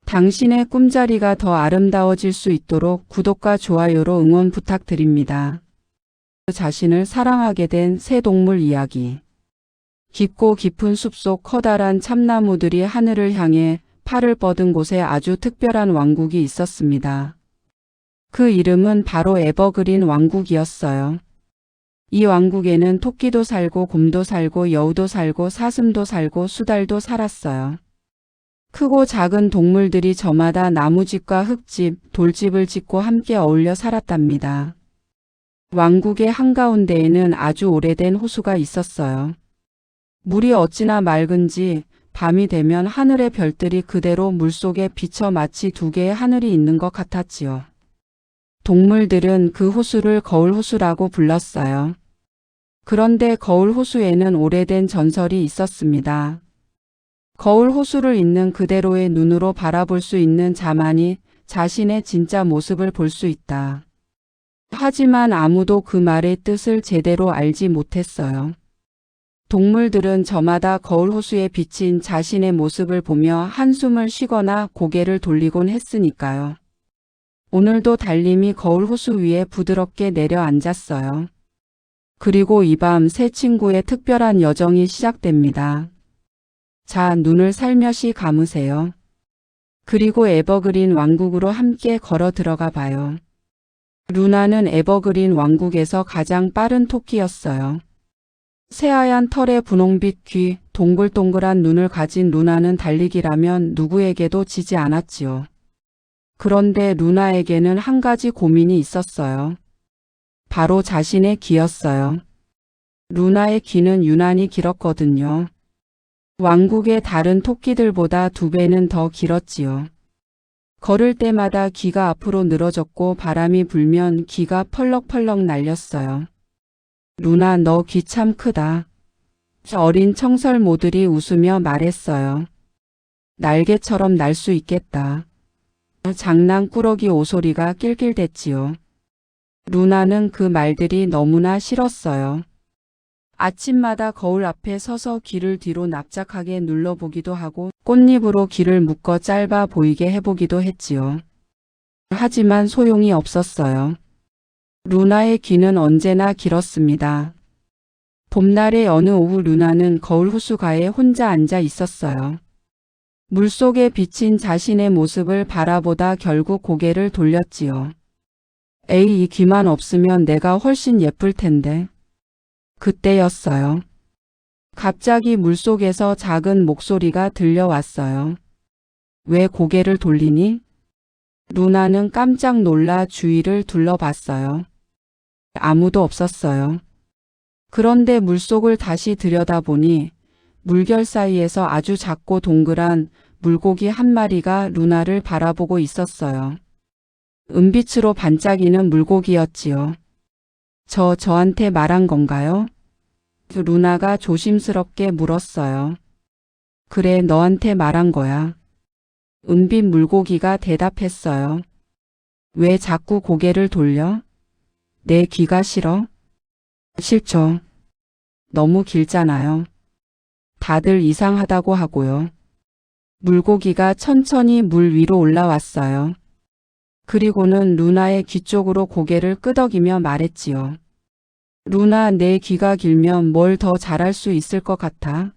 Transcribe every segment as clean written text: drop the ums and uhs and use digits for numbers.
당신의 꿈자리가 더 아름다워질 수 있도록 구독과 좋아요로 응원 부탁드립니다. 자신을 사랑하게 된 새 동물 이야기. 깊고 깊은 숲속 커다란 참나무들이 하늘을 향해 팔을 뻗은 곳에 아주 특별한 왕국이 있었습니다. 그 이름은 바로 에버그린 왕국이었어요. 이 왕국에는 토끼도 살고 곰도 살고 여우도 살고 사슴도 살고 수달도 살았어요. 크고 작은 동물들이 저마다 나무집과 흙집, 돌집을 짓고 함께 어울려 살았답니다. 왕국의 한가운데에는 아주 오래된 호수가 있었어요. 물이 어찌나 맑은지 밤이 되면 하늘의 별들이 그대로 물속에 비쳐 마치 두 개의 하늘이 있는 것 같았지요. 동물들은 그 호수를 거울호수라고 불렀어요. 그런데 거울호수에는 오래된 전설이 있었습니다. 거울 호수를 있는 그대로의 눈으로 바라볼 수 있는 자만이 자신의 진짜 모습을 볼 수 있다. 하지만 아무도 그 말의 뜻을 제대로 알지 못했어요. 동물들은 저마다 거울 호수에 비친 자신의 모습을 보며 한숨을 쉬거나 고개를 돌리곤 했으니까요. 오늘도 달님이 거울 호수 위에 부드럽게 내려앉았어요. 그리고 이 밤 새 친구의 특별한 여정이 시작됩니다. 자, 눈을 살며시 감으세요. 그리고 에버그린 왕국으로 함께 걸어 들어가 봐요. 루나는 에버그린 왕국에서 가장 빠른 토끼였어요. 새하얀 털에 분홍빛 귀, 동글동글한 눈을 가진 루나는 달리기라면 누구에게도 지지 않았지요. 그런데 루나에게는 한 가지 고민이 있었어요. 바로 자신의 귀였어요. 루나의 귀는 유난히 길었거든요. 왕국의 다른 토끼들보다 2배는 더 길었지요. 걸을 때마다 귀가 앞으로 늘어졌고 바람이 불면 귀가 펄럭펄럭 날렸어요. 루나, 너 귀 참 크다. 어린 청설모들이 웃으며 말했어요. 날개처럼 날 수 있겠다. 장난꾸러기 오소리가 낄낄댔지요. 루나는 그 말들이 너무나 싫었어요. 아침마다 거울 앞에 서서 귀를 뒤로 납작하게 눌러보기도 하고 꽃잎으로 귀를 묶어 짧아 보이게 해보기도 했지요. 하지만 소용이 없었어요. 루나의 귀는 언제나 길었습니다. 봄날의 어느 오후 루나는 거울 호수가에 혼자 앉아 있었어요. 물속에 비친 자신의 모습을 바라보다 결국 고개를 돌렸지요. 에이, 이 귀만 없으면 내가 훨씬 예쁠 텐데. 그때였어요. 갑자기 물속에서 작은 목소리가 들려왔어요. 왜 고개를 돌리니? 루나는 깜짝 놀라 주위를 둘러봤어요. 아무도 없었어요. 그런데 물속을 다시 들여다보니 물결 사이에서 아주 작고 동그란 물고기 한 마리가 루나를 바라보고 있었어요. 은빛으로 반짝이는 물고기였지요. 저한테 말한 건가요? 루나가 조심스럽게 물었어요. 그래, 너한테 말한 거야. 은빛 물고기가 대답했어요. 왜 자꾸 고개를 돌려? 내 귀가 싫어? 싫죠. 너무 길잖아요. 다들 이상하다고 하고요. 물고기가 천천히 물 위로 올라왔어요. 그리고는 루나의 귀 쪽으로 고개를 끄덕이며 말했지요. 루나, 내 귀가 길면 뭘 더 잘할 수 있을 것 같아?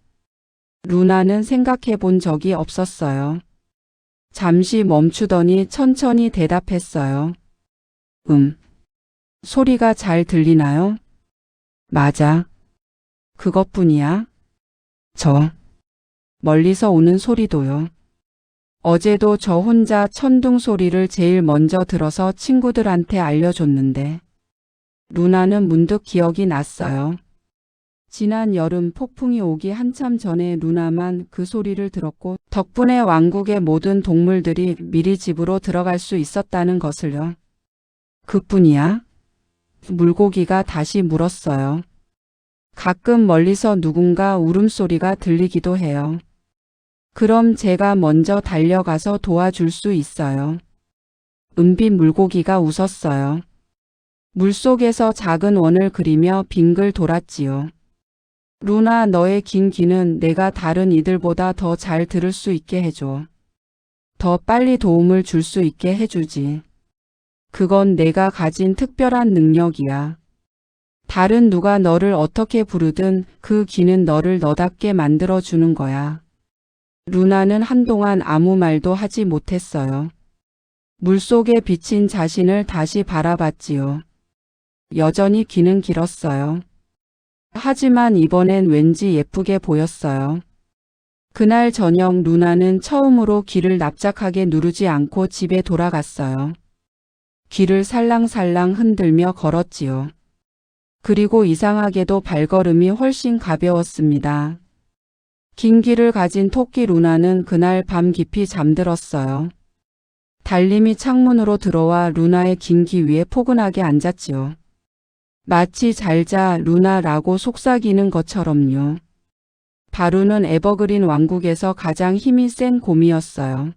루나는 생각해 본 적이 없었어요. 잠시 멈추더니 천천히 대답했어요. 소리가 잘 들리나요? 맞아. 그것뿐이야? 멀리서 오는 소리도요. 어제도 저 혼자 천둥 소리를 제일 먼저 들어서 친구들한테 알려줬는데. 루나는 문득 기억이 났어요. 지난 여름 폭풍이 오기 한참 전에 루나만 그 소리를 들었고 덕분에 왕국의 모든 동물들이 미리 집으로 들어갈 수 있었다는 것을요. 그뿐이야? 물고기가 다시 물었어요. 가끔 멀리서 누군가 울음소리가 들리기도 해요. 그럼 제가 먼저 달려가서 도와줄 수 있어요. 은빛 물고기가 웃었어요. 물속에서 작은 원을 그리며 빙글 돌았지요. 루나, 너의 긴 귀는 내가 다른 이들보다 더 잘 들을 수 있게 해줘. 더 빨리 도움을 줄 수 있게 해주지. 그건 내가 가진 특별한 능력이야. 다른 누가 너를 어떻게 부르든 그 귀는 너를 너답게 만들어주는 거야. 루나는 한동안 아무 말도 하지 못했어요. 물속에 비친 자신을 다시 바라봤지요. 여전히 귀는 길었어요. 하지만 이번엔 왠지 예쁘게 보였어요. 그날 저녁 루나는 처음으로 귀를 납작하게 누르지 않고 집에 돌아갔어요. 귀를 살랑살랑 흔들며 걸었지요. 그리고 이상하게도 발걸음이 훨씬 가벼웠습니다. 긴 귀를 가진 토끼 루나는 그날 밤 깊이 잠들었어요. 달님이 창문으로 들어와 루나의 긴 귀 위에 포근하게 앉았지요. 마치 잘 자 루나라고 속삭이는 것처럼요. 바루는 에버그린 왕국에서 가장 힘이 센 곰이었어요.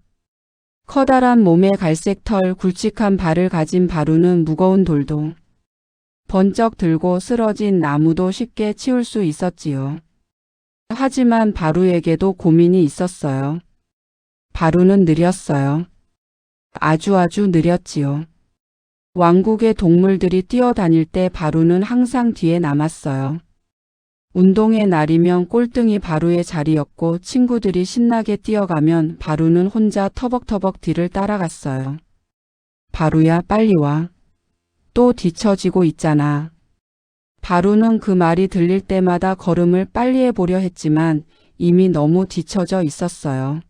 커다란 몸에 갈색 털, 굵직한 발을 가진 바루는 무거운 돌도 번쩍 들고 쓰러진 나무도 쉽게 치울 수 있었지요. 하지만 바루에게도 고민이 있었어요. 바루는 느렸어요. 아주 느렸지요. 왕국의 동물들이 뛰어다닐 때 바루는 항상 뒤에 남았어요. 운동의 날이면 꼴등이 바루의 자리였고 친구들이 신나게 뛰어가면 바루는 혼자 터벅터벅 뒤를 따라갔어요. 바루야, 빨리 와. 또 뒤처지고 있잖아. 바루는 그 말이 들릴 때마다 걸음을 빨리 해보려 했지만 이미 너무 뒤처져 있었어요.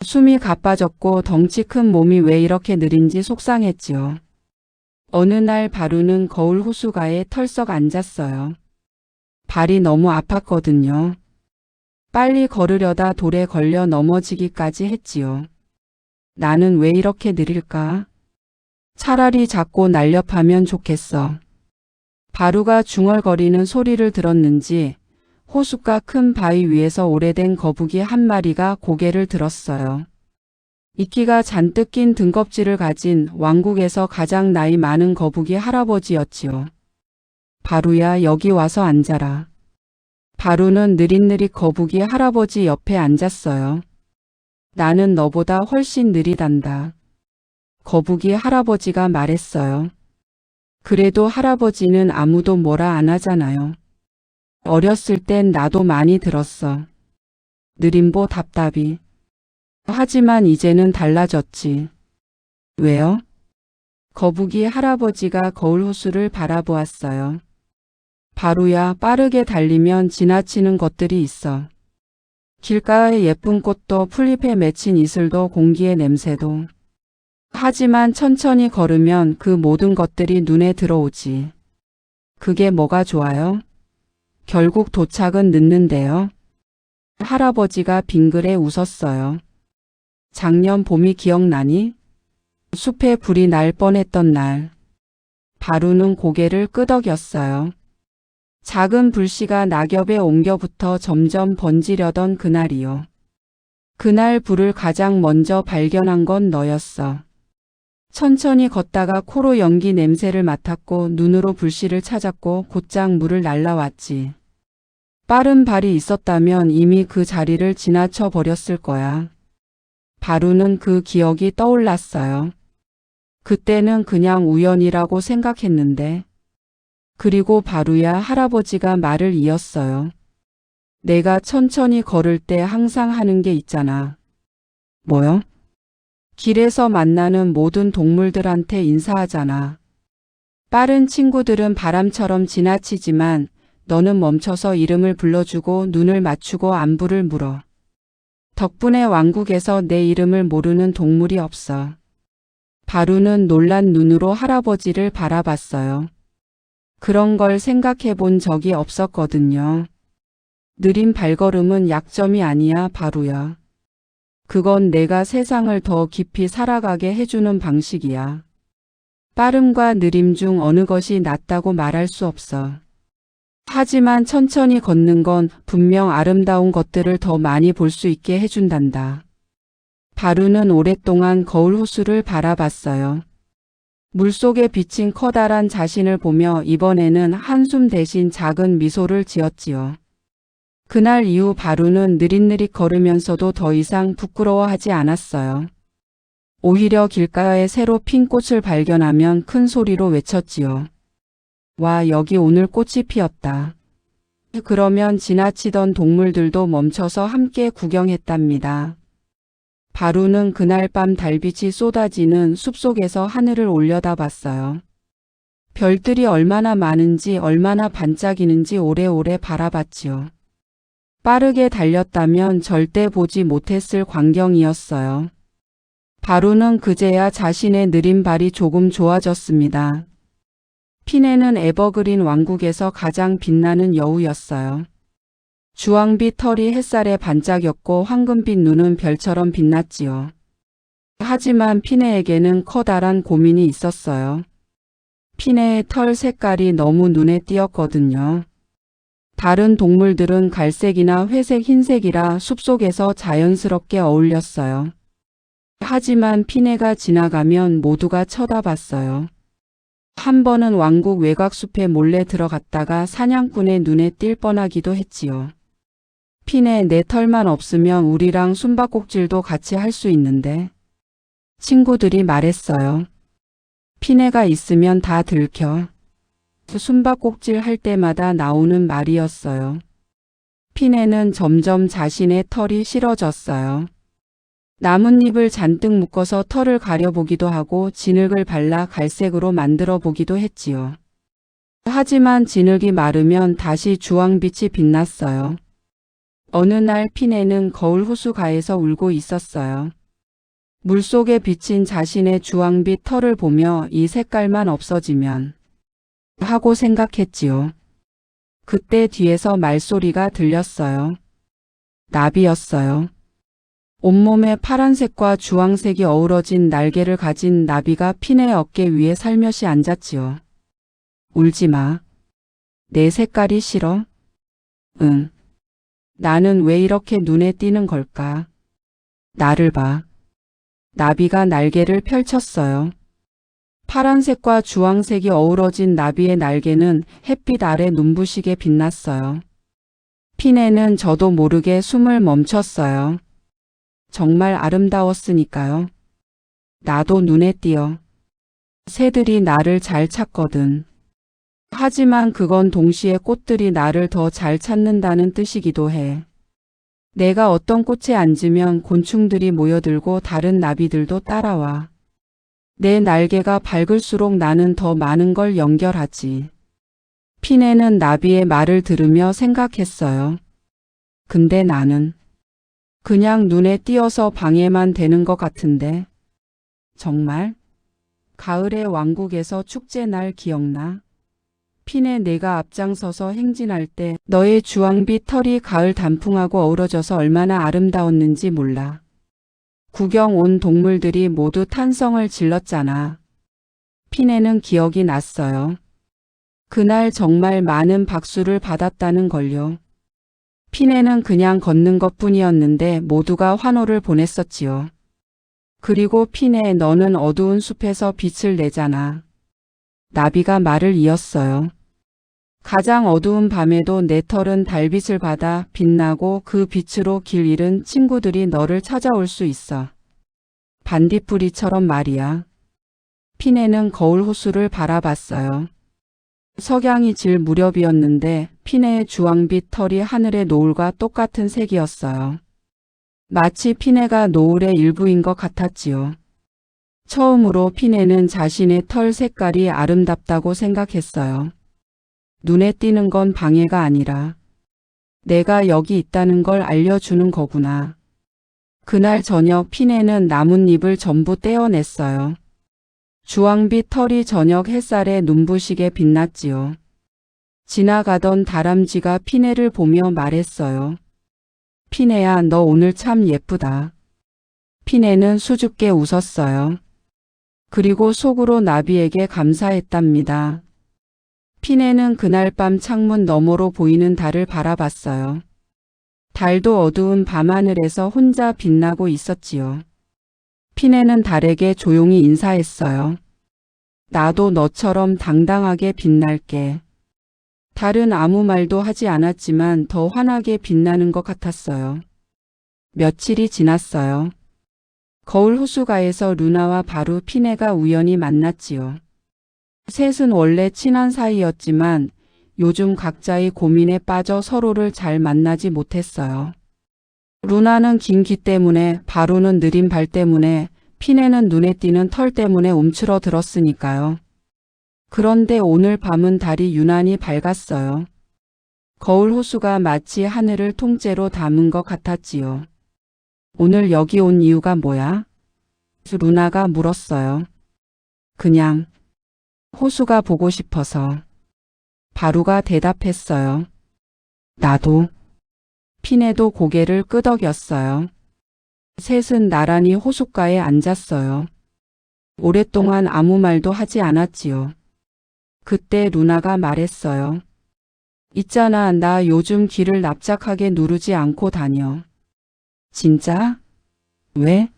숨이 가빠졌고 덩치 큰 몸이 왜 이렇게 느린지 속상했지요. 어느 날 바루는 거울 호수가에 털썩 앉았어요. 발이 너무 아팠거든요. 빨리 걸으려다 돌에 걸려 넘어지기까지 했지요. 나는 왜 이렇게 느릴까? 차라리 작고 날렵하면 좋겠어. 바루가 중얼거리는 소리를 들었는지 호숫가 큰 바위 위에서 오래된 거북이 한 마리가 고개를 들었어요. 이끼가 잔뜩 낀 등껍질을 가진 왕국에서 가장 나이 많은 거북이 할아버지였지요. 바루야, 여기 와서 앉아라. 바루는 느릿느릿 거북이 할아버지 옆에 앉았어요. 나는 너보다 훨씬 느리단다. 거북이 할아버지가 말했어요. 그래도 할아버지는 아무도 뭐라 안 하잖아요. 어렸을 땐 나도 많이 들었어. 느림보 답답이. 하지만 이제는 달라졌지. 왜요? 거북이 할아버지가 거울 호수를 바라보았어요. 바루야, 빠르게 달리면 지나치는 것들이 있어. 길가의 예쁜 꽃도 풀잎에 맺힌 이슬도 공기의 냄새도. 하지만 천천히 걸으면 그 모든 것들이 눈에 들어오지. 그게 뭐가 좋아요? 결국 도착은 늦는데요. 할아버지가 빙그레 웃었어요. 작년 봄이 기억나니? 숲에 불이 날 뻔했던 날. 바루는 고개를 끄덕였어요. 작은 불씨가 낙엽에 옮겨붙어 점점 번지려던 그날이요. 그날 불을 가장 먼저 발견한 건 너였어. 천천히 걷다가 코로 연기 냄새를 맡았고 눈으로 불씨를 찾았고 곧장 물을 날라왔지. 빠른 발이 있었다면 이미 그 자리를 지나쳐 버렸을 거야. 바루는 그 기억이 떠올랐어요. 그때는 그냥 우연이라고 생각했는데. 그리고 바루야, 할아버지가 말을 이었어요. 내가 천천히 걸을 때 항상 하는 게 있잖아. 뭐요? 길에서 만나는 모든 동물들한테 인사하잖아. 빠른 친구들은 바람처럼 지나치지만 너는 멈춰서 이름을 불러주고 눈을 맞추고 안부를 물어. 덕분에 왕국에서 내 이름을 모르는 동물이 없어. 바루는 놀란 눈으로 할아버지를 바라봤어요. 그런 걸 생각해 본 적이 없었거든요. 느린 발걸음은 약점이 아니야, 바루야. 그건 내가 세상을 더 깊이 살아가게 해주는 방식이야. 빠름과 느림 중 어느 것이 낫다고 말할 수 없어. 하지만 천천히 걷는 건 분명 아름다운 것들을 더 많이 볼 수 있게 해준단다. 바루는 오랫동안 거울 호수를 바라봤어요. 물속에 비친 커다란 자신을 보며 이번에는 한숨 대신 작은 미소를 지었지요. 그날 이후 바루는 느릿느릿 걸으면서도 더 이상 부끄러워하지 않았어요. 오히려 길가에 새로 핀 꽃을 발견하면 큰 소리로 외쳤지요. 와, 여기 오늘 꽃이 피었다. 그러면 지나치던 동물들도 멈춰서 함께 구경했답니다. 바루는 그날 밤 달빛이 쏟아지는 숲속에서 하늘을 올려다봤어요. 별들이 얼마나 많은지 얼마나 반짝이는지 오래오래 바라봤지요. 빠르게 달렸다면 절대 보지 못했을 광경이었어요. 바루는 그제야 자신의 느린 발이 조금 좋아졌습니다. 피네는 에버그린 왕국에서 가장 빛나는 여우였어요. 주황빛 털이 햇살에 반짝였고 황금빛 눈은 별처럼 빛났지요. 하지만 피네에게는 커다란 고민이 있었어요. 피네의 털 색깔이 너무 눈에 띄었거든요. 다른 동물들은 갈색이나 회색, 흰색이라 숲속에서 자연스럽게 어울렸어요. 하지만 피네가 지나가면 모두가 쳐다봤어요. 한 번은 왕국 외곽숲에 몰래 들어갔다가 사냥꾼의 눈에 띌 뻔하기도 했지요. 피네, 내 털만 없으면 우리랑 숨바꼭질도 같이 할 수 있는데. 친구들이 말했어요. 피네가 있으면 다 들켜. 숨바꼭질 할 때마다 나오는 말이었어요. 피네는 점점 자신의 털이 싫어졌어요. 나뭇잎을 잔뜩 묶어서 털을 가려보기도 하고 진흙을 발라 갈색으로 만들어 보기도 했지요. 하지만 진흙이 마르면 다시 주황빛이 빛났어요. 어느 날 피네는 거울 호수가에서 울고 있었어요. 물속에 비친 자신의 주황빛 털을 보며 이 색깔만 없어지면 하고 생각했지요. 그때 뒤에서 말소리가 들렸어요. 나비였어요. 온몸에 파란색과 주황색이 어우러진 날개를 가진 나비가 피네의 어깨 위에 살며시 앉았지요. 울지 마. 내 색깔이 싫어? 응. 나는 왜 이렇게 눈에 띄는 걸까? 나를 봐. 나비가 날개를 펼쳤어요. 파란색과 주황색이 어우러진 나비의 날개는 햇빛 아래 눈부시게 빛났어요. 피네는 저도 모르게 숨을 멈췄어요. 정말 아름다웠으니까요. 나도 눈에 띄어. 새들이 나를 잘 찾거든. 하지만 그건 동시에 꽃들이 나를 더 잘 찾는다는 뜻이기도 해. 내가 어떤 꽃에 앉으면 곤충들이 모여들고 다른 나비들도 따라와. 내 날개가 밝을수록 나는 더 많은 걸 연결하지. 피네는 나비의 말을 들으며 생각했어요. 근데 나는 그냥 눈에 띄어서 방해만 되는 것 같은데. 정말? 가을의 왕국에서 축제날 기억나? 피네, 내가 앞장서서 행진할 때 너의 주황빛 털이 가을 단풍하고 어우러져서 얼마나 아름다웠는지 몰라. 구경 온 동물들이 모두 탄성을 질렀잖아. 피네는 기억이 났어요. 그날 정말 많은 박수를 받았다는 걸요. 피네는 그냥 걷는 것뿐이었는데 모두가 환호를 보냈었지요. 그리고 피네, 너는 어두운 숲에서 빛을 내잖아. 나비가 말을 이었어요. 가장 어두운 밤에도 내 털은 달빛을 받아 빛나고 그 빛으로 길 잃은 친구들이 너를 찾아올 수 있어. 반딧불이처럼 말이야. 피네는 거울 호수를 바라봤어요. 석양이 질 무렵이었는데 피네의 주황빛 털이 하늘의 노을과 똑같은 색이었어요. 마치 피네가 노을의 일부인 것 같았지요. 처음으로 피네는 자신의 털 색깔이 아름답다고 생각했어요. 눈에 띄는 건 방해가 아니라 내가 여기 있다는 걸 알려주는 거구나. 그날 저녁 피네는 나뭇잎을 전부 떼어냈어요. 주황빛 털이 저녁 햇살에 눈부시게 빛났지요. 지나가던 다람쥐가 피네를 보며 말했어요. 피네야, 너 오늘 참 예쁘다. 피네는 수줍게 웃었어요. 그리고 속으로 나비에게 감사했답니다. 피네는 그날 밤 창문 너머로 보이는 달을 바라봤어요. 달도 어두운 밤하늘에서 혼자 빛나고 있었지요. 피네는 달에게 조용히 인사했어요. 나도 너처럼 당당하게 빛날게. 달은 아무 말도 하지 않았지만 더 환하게 빛나는 것 같았어요. 며칠이 지났어요. 거울 호수가에서 루나와 바로 피네가 우연히 만났지요. 셋은 원래 친한 사이였지만 요즘 각자의 고민에 빠져 서로를 잘 만나지 못했어요. 루나는 긴 귀 때문에, 바로는 느린 발 때문에, 피네는 눈에 띄는 털 때문에 움츠러들었으니까요. 그런데 오늘 밤은 달이 유난히 밝았어요. 거울 호수가 마치 하늘을 통째로 담은 것 같았지요. 오늘 여기 온 이유가 뭐야? 루나가 물었어요. 그냥 호수가 보고 싶어서. 바로가 대답했어요. 나도. 피네도 고개를 끄덕였어요. 셋은 나란히 호숫가에 앉았어요. 오랫동안 아무 말도 하지 않았지요. 그때 루나가 말했어요. 있잖아, 나 요즘 귀를 납작하게 누르지 않고 다녀. 진짜? 왜?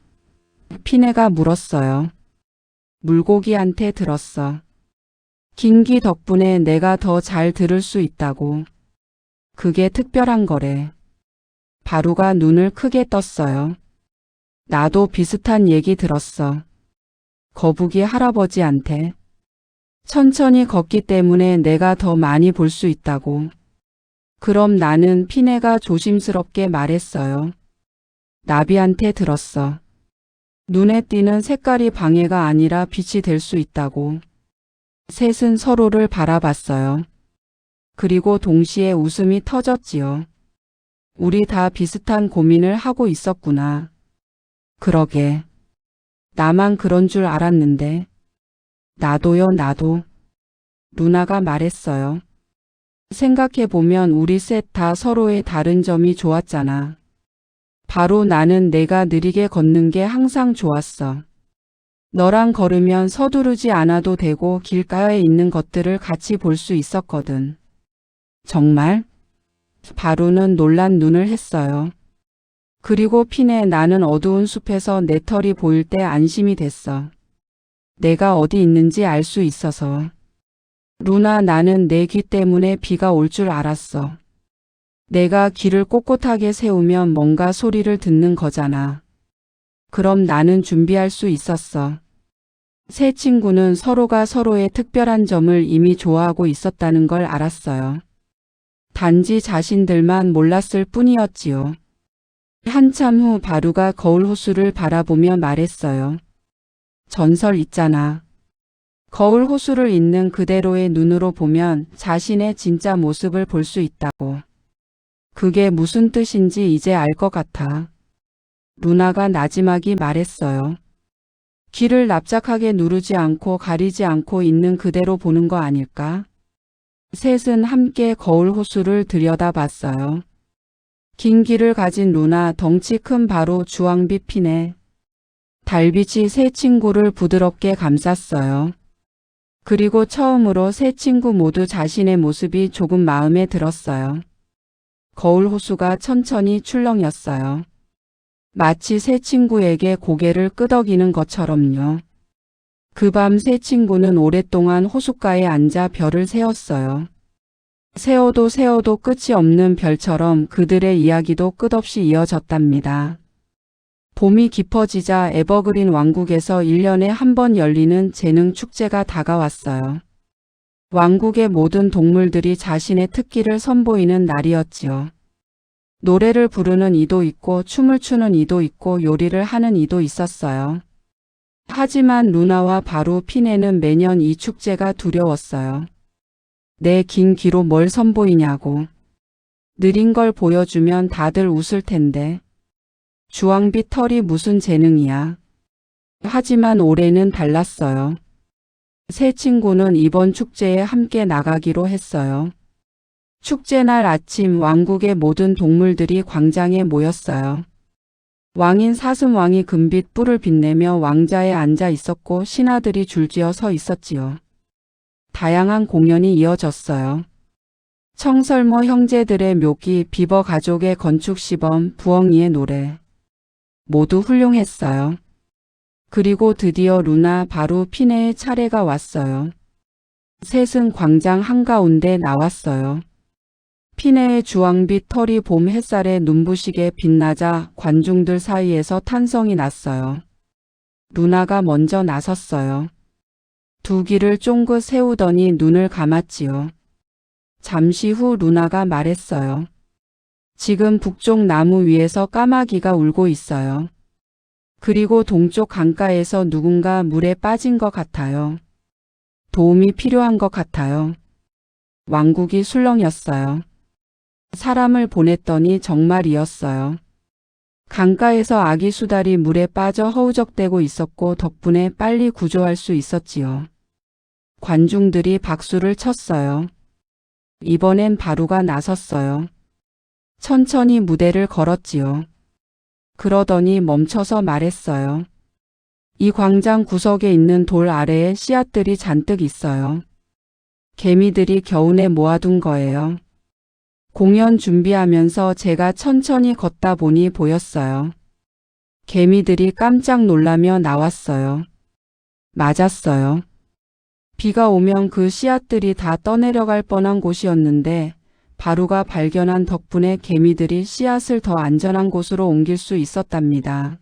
피네가 물었어요. 물고기한테 들었어. 긴 귀 덕분에 내가 더 잘 들을 수 있다고. 그게 특별한 거래. 바로가 눈을 크게 떴어요. 나도 비슷한 얘기 들었어. 거북이 할아버지한테. 천천히 걷기 때문에 내가 더 많이 볼 수 있다고. 그럼 나는 피네가 조심스럽게 말했어요. 나비한테 들었어. 눈에 띄는 색깔이 방해가 아니라 빛이 될 수 있다고. 셋은 서로를 바라봤어요. 그리고 동시에 웃음이 터졌지요. 우리 다 비슷한 고민을 하고 있었구나. 그러게. 나만 그런 줄 알았는데. 나도요, 나도. 루나가 말했어요. 생각해보면 우리 셋 다 서로의 다른 점이 좋았잖아. 바로 나는 내가 느리게 걷는 게 항상 좋았어. 너랑 걸으면 서두르지 않아도 되고 길가에 있는 것들을 같이 볼 수 있었거든. 정말? 바로는 놀란 눈을 했어요. 그리고 피네, 나는 어두운 숲에서 내 털이 보일 때 안심이 됐어. 내가 어디 있는지 알 수 있어서. 루나, 나는 내 귀 때문에 비가 올 줄 알았어. 내가 귀를 꼿꼿하게 세우면 뭔가 소리를 듣는 거잖아. 그럼 나는 준비할 수 있었어. 세 친구는 서로가 서로의 특별한 점을 이미 좋아하고 있었다는 걸 알았어요. 단지 자신들만 몰랐을 뿐이었지요. 한참 후 바루가 거울 호수를 바라보며 말했어요. 전설 있잖아. 거울 호수를 있는 그대로의 눈으로 보면 자신의 진짜 모습을 볼 수 있다고. 그게 무슨 뜻인지 이제 알 것 같아. 루나가 나지막이 말했어요. 귀를 납작하게 누르지 않고 가리지 않고 있는 그대로 보는 거 아닐까? 셋은 함께 거울 호수를 들여다봤어요. 긴 귀를 가진 루나, 덩치 큰 바로, 주황빛 피네. 달빛이 세 친구를 부드럽게 감쌌어요. 그리고 처음으로 세 친구 모두 자신의 모습이 조금 마음에 들었어요. 거울 호수가 천천히 출렁였어요. 마치 세 친구에게 고개를 끄덕이는 것처럼요. 그 밤 세 친구는 오랫동안 호숫가에 앉아 별을 세웠어요. 세워도 세워도 끝이 없는 별처럼 그들의 이야기도 끝없이 이어졌답니다. 봄이 깊어지자 에버그린 왕국에서 1년에 한 번 열리는 재능 축제가 다가왔어요. 왕국의 모든 동물들이 자신의 특기를 선보이는 날이었지요. 노래를 부르는 이도 있고 춤을 추는 이도 있고 요리를 하는 이도 있었어요. 하지만 루나와 바로 피네는 매년 이 축제가 두려웠어요. 내 긴 귀로 뭘 선보이냐고. 느린 걸 보여주면 다들 웃을 텐데. 주황빛 털이 무슨 재능이야. 하지만 올해는 달랐어요. 세 친구는 이번 축제에 함께 나가기로 했어요. 축제날 아침 왕국의 모든 동물들이 광장에 모였어요. 왕인 사슴왕이 금빛 뿔을 빛내며 왕자에 앉아 있었고 신하들이 줄지어 서 있었지요. 다양한 공연이 이어졌어요. 청설모 형제들의 묘기, 비버 가족의 건축 시범, 부엉이의 노래. 모두 훌륭했어요. 그리고 드디어 루나, 바로 피네의 차례가 왔어요. 셋은 광장 한가운데 나왔어요. 피네의 주황빛 털이 봄 햇살에 눈부시게 빛나자 관중들 사이에서 탄성이 났어요. 루나가 먼저 나섰어요. 두 귀를 쫑긋 세우더니 눈을 감았지요. 잠시 후 루나가 말했어요. 지금 북쪽 나무 위에서 까마귀가 울고 있어요. 그리고 동쪽 강가에서 누군가 물에 빠진 것 같아요. 도움이 필요한 것 같아요. 왕국이 술렁였어요. 사람을 보냈더니 정말이었어요. 강가에서 아기 수달이 물에 빠져 허우적대고 있었고 덕분에 빨리 구조할 수 있었지요. 관중들이 박수를 쳤어요. 이번엔 바루가 나섰어요. 천천히 무대를 걸었지요. 그러더니 멈춰서 말했어요. 이 광장 구석에 있는 돌 아래에 씨앗들이 잔뜩 있어요. 개미들이 겨우내 모아둔 거예요. 공연 준비하면서 제가 천천히 걷다 보니 보였어요. 개미들이 깜짝 놀라며 나왔어요. 맞았어요. 비가 오면 그 씨앗들이 다 떠내려갈 뻔한 곳이었는데 바루가 발견한 덕분에 개미들이 씨앗을 더 안전한 곳으로 옮길 수 있었답니다.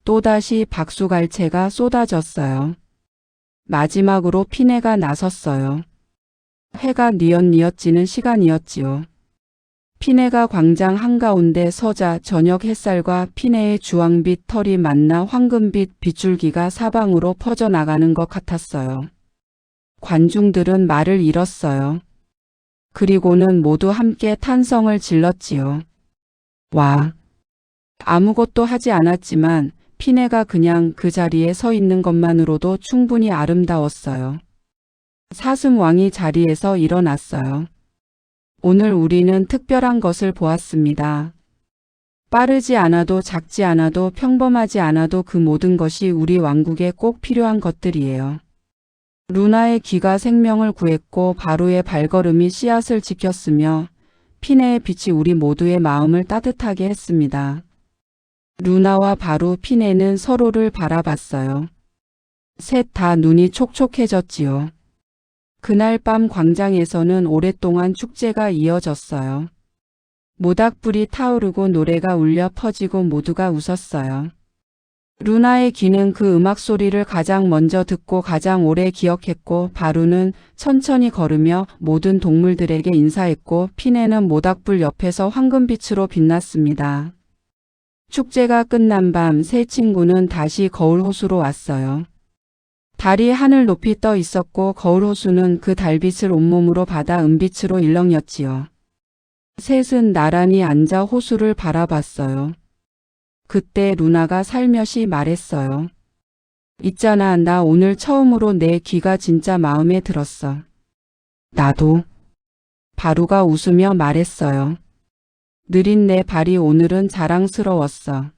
또다시 박수갈채가 쏟아졌어요. 마지막으로 피네가 나섰어요. 해가 뉘엿뉘엿 지는 시간이었지요. 피네가 광장 한가운데 서자 저녁 햇살과 피네의 주황빛 털이 만나 황금빛 빗줄기가 사방으로 퍼져나가는 것 같았어요. 관중들은 말을 잃었어요. 그리고는 모두 함께 탄성을 질렀지요. 와! 아무것도 하지 않았지만 피네가 그냥 그 자리에 서 있는 것만으로도 충분히 아름다웠어요. 사슴왕이 자리에서 일어났어요. 오늘 우리는 특별한 것을 보았습니다. 빠르지 않아도 작지 않아도 평범하지 않아도 그 모든 것이 우리 왕국에 꼭 필요한 것들이에요. 루나의 귀가 생명을 구했고 바루의 발걸음이 씨앗을 지켰으며 피네의 빛이 우리 모두의 마음을 따뜻하게 했습니다. 루나와 바루, 피네는 서로를 바라봤어요. 셋 다 눈이 촉촉해졌지요. 그날 밤 광장에서는 오랫동안 축제가 이어졌어요. 모닥불이 타오르고 노래가 울려 퍼지고 모두가 웃었어요. 루나의 귀는 그 음악 소리를 가장 먼저 듣고 가장 오래 기억했고 바루는 천천히 걸으며 모든 동물들에게 인사했고 피네는 모닥불 옆에서 황금빛으로 빛났습니다. 축제가 끝난 밤 세 친구는 다시 거울 호수로 왔어요. 달이 하늘 높이 떠 있었고 거울 호수는 그 달빛을 온몸으로 받아 은빛으로 일렁였지요. 셋은 나란히 앉아 호수를 바라봤어요. 그때 루나가 살며시 말했어요. 있잖아, 나 오늘 처음으로 내 귀가 진짜 마음에 들었어. 나도. 바루가 웃으며 말했어요. 느린 내 발이 오늘은 자랑스러웠어.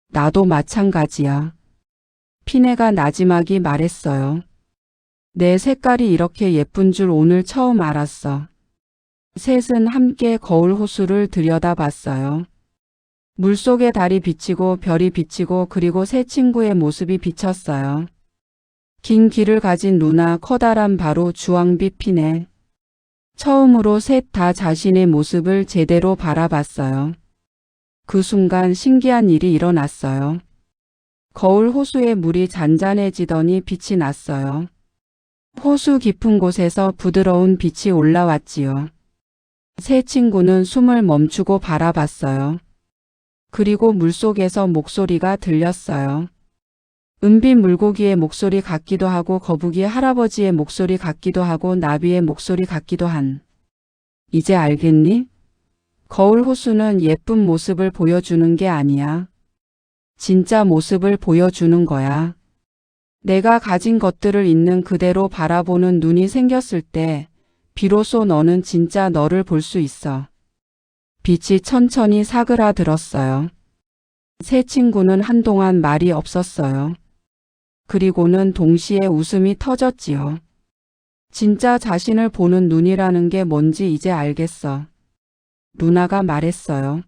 나도 마찬가지야. 피네가 나지막이 말했어요. 내 색깔이 이렇게 예쁜 줄 오늘 처음 알았어. 셋은 함께 거울 호수를 들여다봤어요. 물속에 달이 비치고 별이 비치고 그리고 세 친구의 모습이 비쳤어요. 긴 귀를 가진 루나, 커다란 바루, 주황빛 피네. 처음으로 셋 다 자신의 모습을 제대로 바라봤어요. 그 순간 신기한 일이 일어났어요. 거울 호수의 물이 잔잔해지더니 빛이 났어요. 호수 깊은 곳에서 부드러운 빛이 올라왔지요. 세 친구는 숨을 멈추고 바라봤어요. 그리고 물속에서 목소리가 들렸어요. 은빛 물고기의 목소리 같기도 하고 거북이 할아버지의 목소리 같기도 하고 나비의 목소리 같기도 한. 이제 알겠니? 거울 호수는 예쁜 모습을 보여주는 게 아니야. 진짜 모습을 보여주는 거야. 내가 가진 것들을 있는 그대로 바라보는 눈이 생겼을 때 비로소 너는 진짜 너를 볼 수 있어. 빛이 천천히 사그라들었어요. 세 친구는 한동안 말이 없었어요. 그리고는 동시에 웃음이 터졌지요. 진짜 자신을 보는 눈이라는 게 뭔지 이제 알겠어. 루나가 말했어요.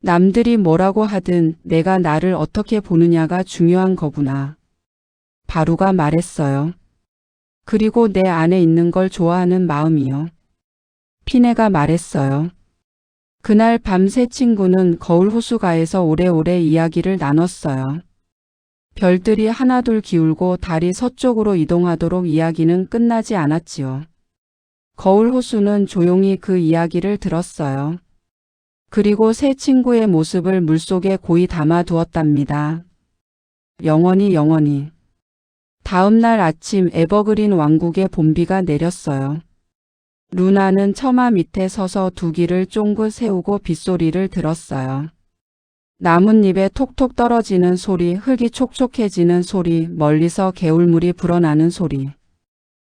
남들이 뭐라고 하든 내가 나를 어떻게 보느냐가 중요한 거구나. 바루가 말했어요. 그리고 내 안에 있는 걸 좋아하는 마음이요. 피네가 말했어요. 그날 밤 세 친구는 거울 호수가에서 오래오래 이야기를 나눴어요. 별들이 하나둘 기울고 달이 서쪽으로 이동하도록 이야기는 끝나지 않았지요. 거울 호수는 조용히 그 이야기를 들었어요. 그리고 새 친구의 모습을 물속에 고이 담아두었답니다. 영원히 영원히. 다음 날 아침 에버그린 왕국에 봄비가 내렸어요. 루나는 처마 밑에 서서 두 귀를 쫑긋 세우고 빗소리를 들었어요. 나뭇잎에 톡톡 떨어지는 소리, 흙이 촉촉해지는 소리, 멀리서 개울물이 불어나는 소리.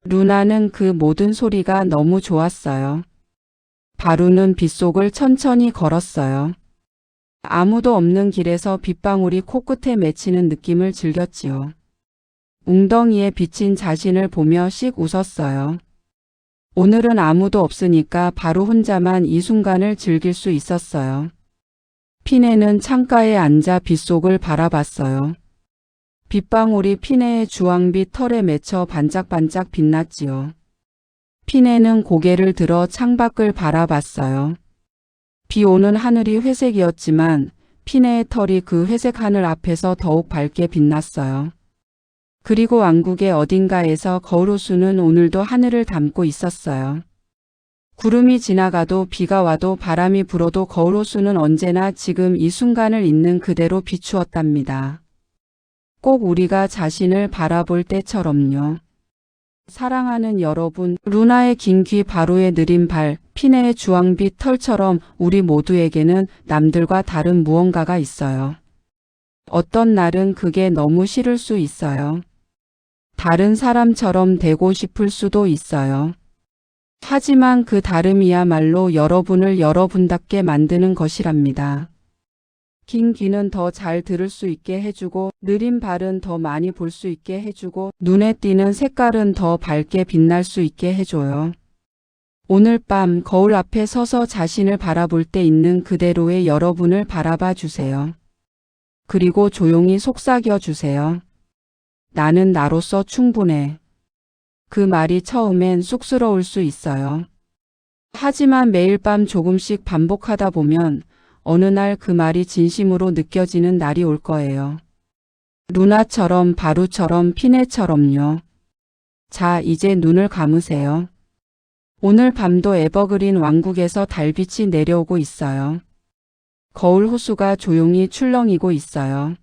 루나는 그 모든 소리가 너무 좋았어요. 바루는 빗속을 천천히 걸었어요. 아무도 없는 길에서 빗방울이 코끝에 맺히는 느낌을 즐겼지요. 웅덩이에 비친 자신을 보며 씩 웃었어요. 오늘은 아무도 없으니까 바로 혼자만 이 순간을 즐길 수 있었어요. 피네는 창가에 앉아 빗속을 바라봤어요. 빗방울이 피네의 주황빛 털에 맺혀 반짝반짝 빛났지요. 피네는 고개를 들어 창밖을 바라봤어요. 비 오는 하늘이 회색이었지만 피네의 털이 그 회색 하늘 앞에서 더욱 밝게 빛났어요. 그리고 왕국의 어딘가에서 거울호수는 오늘도 하늘을 담고 있었어요. 구름이 지나가도 비가 와도 바람이 불어도 거울호수는 언제나 지금 이 순간을 있는 그대로 비추었답니다. 꼭 우리가 자신을 바라볼 때처럼요. 사랑하는 여러분, 루나의 긴 귀, 바로의 느린 발, 피네의 주황빛 털처럼 우리 모두에게는 남들과 다른 무언가가 있어요. 어떤 날은 그게 너무 싫을 수 있어요. 다른 사람처럼 되고 싶을 수도 있어요. 하지만 그 다름이야말로 여러분을 여러분답게 만드는 것이랍니다. 긴 귀는 더 잘 들을 수 있게 해주고 느린 발은 더 많이 볼 수 있게 해주고 눈에 띄는 색깔은 더 밝게 빛날 수 있게 해줘요. 오늘 밤 거울 앞에 서서 자신을 바라볼 때 있는 그대로의 여러분을 바라봐 주세요. 그리고 조용히 속삭여 주세요. 나는 나로서 충분해. 그 말이 처음엔 쑥스러울 수 있어요. 하지만 매일 밤 조금씩 반복하다 보면 어느 날 그 말이 진심으로 느껴지는 날이 올 거예요. 루나처럼, 바루처럼, 피네처럼요. 자, 이제 눈을 감으세요. 오늘 밤도 에버그린 왕국에서 달빛이 내려오고 있어요. 거울 호수가 조용히 출렁이고 있어요.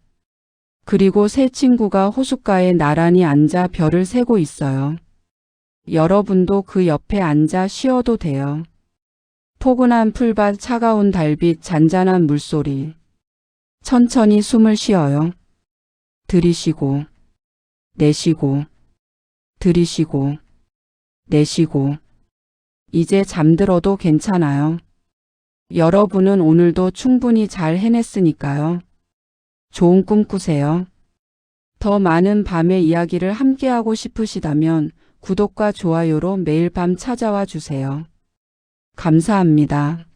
그리고 새 친구가 호숫가에 나란히 앉아 별을 세고 있어요. 여러분도 그 옆에 앉아 쉬어도 돼요. 포근한 풀밭, 차가운 달빛, 잔잔한 물소리. 천천히 숨을 쉬어요. 들이쉬고, 내쉬고, 들이쉬고, 내쉬고. 이제 잠들어도 괜찮아요. 여러분은 오늘도 충분히 잘 해냈으니까요. 좋은 꿈 꾸세요. 더 많은 밤의 이야기를 함께하고 싶으시다면 구독과 좋아요로 매일 밤 찾아와 주세요. 감사합니다.